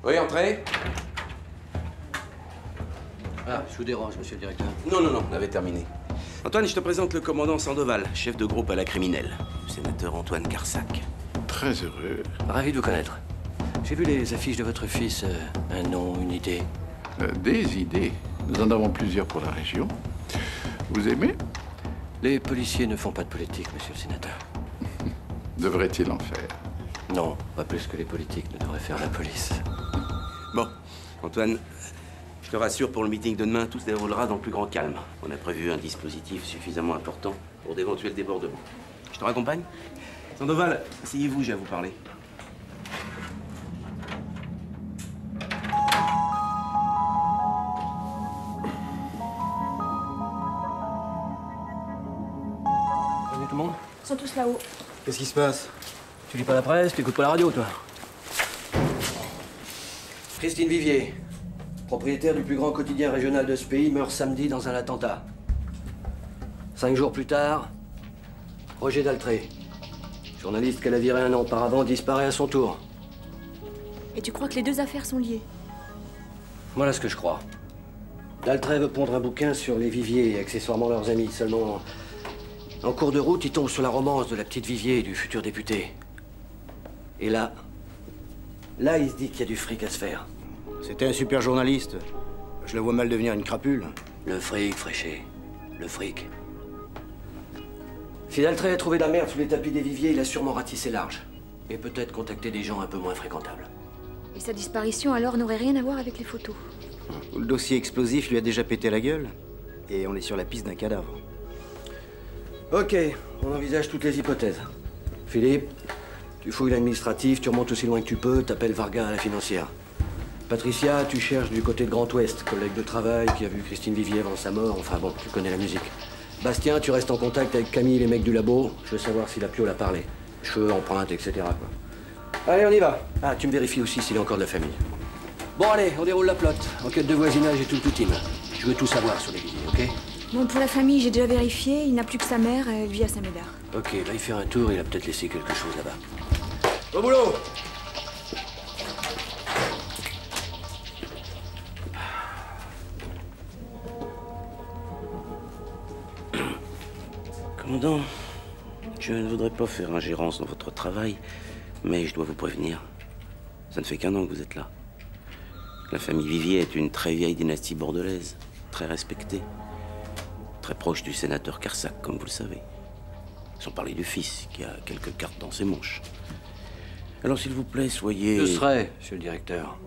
Oui, entrez. Ah, je vous dérange, monsieur le directeur. Non, on avait terminé. Antoine, je te présente le commandant Sandoval, chef de groupe à la criminelle, le sénateur Antoine Carsac. Très heureux. Ravi de vous connaître. J'ai vu les affiches de votre fils. Un nom, une idée. Des idées. Nous en avons plusieurs pour la région. Vous aimez? Les policiers ne font pas de politique, monsieur le sénateur. Devrait-il en faire? Non, pas plus que les politiques ne devraient faire la police. Bon, Antoine, je te rassure, pour le meeting de demain, tout se déroulera dans le plus grand calme. On a prévu un dispositif suffisamment important pour d'éventuels débordements. Je te raccompagne? Sandoval, asseyez-vous, j'ai à vous parler. Salut tout le monde. Ils sont tous là-haut. Qu'est-ce qui se passe? Tu lis pas la presse, tu écoutes pas la radio, toi. Christine Vivier, propriétaire du plus grand quotidien régional de ce pays, meurt samedi dans un attentat. 5 jours plus tard, Roger Daltré, journaliste qu'elle a viré un an auparavant, disparaît à son tour. Et tu crois que les deux affaires sont liées? Voilà ce que je crois. Daltré veut pondre un bouquin sur les Vivier et accessoirement leurs amis. Seulement, en cours de route, il tombe sur la romance de la petite Vivier et du futur député. Et là, il se dit qu'il y a du fric à se faire. C'était un super journaliste. Je le vois mal devenir une crapule. Le fric, Fréché. Le fric. Si Daltré a trouvé de la merde sous les tapis des Viviers, il a sûrement ratissé large. Et peut-être contacté des gens un peu moins fréquentables. Et sa disparition alors n'aurait rien à voir avec les photos? Le dossier explosif lui a déjà pété la gueule. Et on est sur la piste d'un cadavre. Ok, on envisage toutes les hypothèses. Philippe, tu fouilles l'administratif, tu remontes aussi loin que tu peux, t'appelles Varga à la financière. Patricia, tu cherches du côté de Grand Ouest, collègue de travail qui a vu Christine Vivier avant sa mort, enfin bon, tu connais la musique. Bastien, tu restes en contact avec Camille et les mecs du labo, je veux savoir si la Pio l'a parlé. Cheveux, empreintes, etc. quoi. Allez, on y va. Ah, tu me vérifies aussi s'il est encore de la famille. Bon, allez, on déroule la plotte. Enquête de voisinage et tout le poutine. Je veux tout savoir sur les Vivier, ok? Bon, pour la famille, j'ai déjà vérifié. Il n'a plus que sa mère, elle vit à Saint-Médard. Ok, va y faire un tour, il a peut-être laissé quelque chose là-bas. Au boulot! Commandant, je ne voudrais pas faire ingérence dans votre travail, mais je dois vous prévenir. Ça ne fait qu'un an que vous êtes là. La famille Vivier est une très vieille dynastie bordelaise, très respectée, très proche du sénateur Carsac, comme vous le savez. Sans parler du fils, qui a quelques cartes dans ses manches. Alors, s'il vous plaît, soyez... Je serai, monsieur le directeur.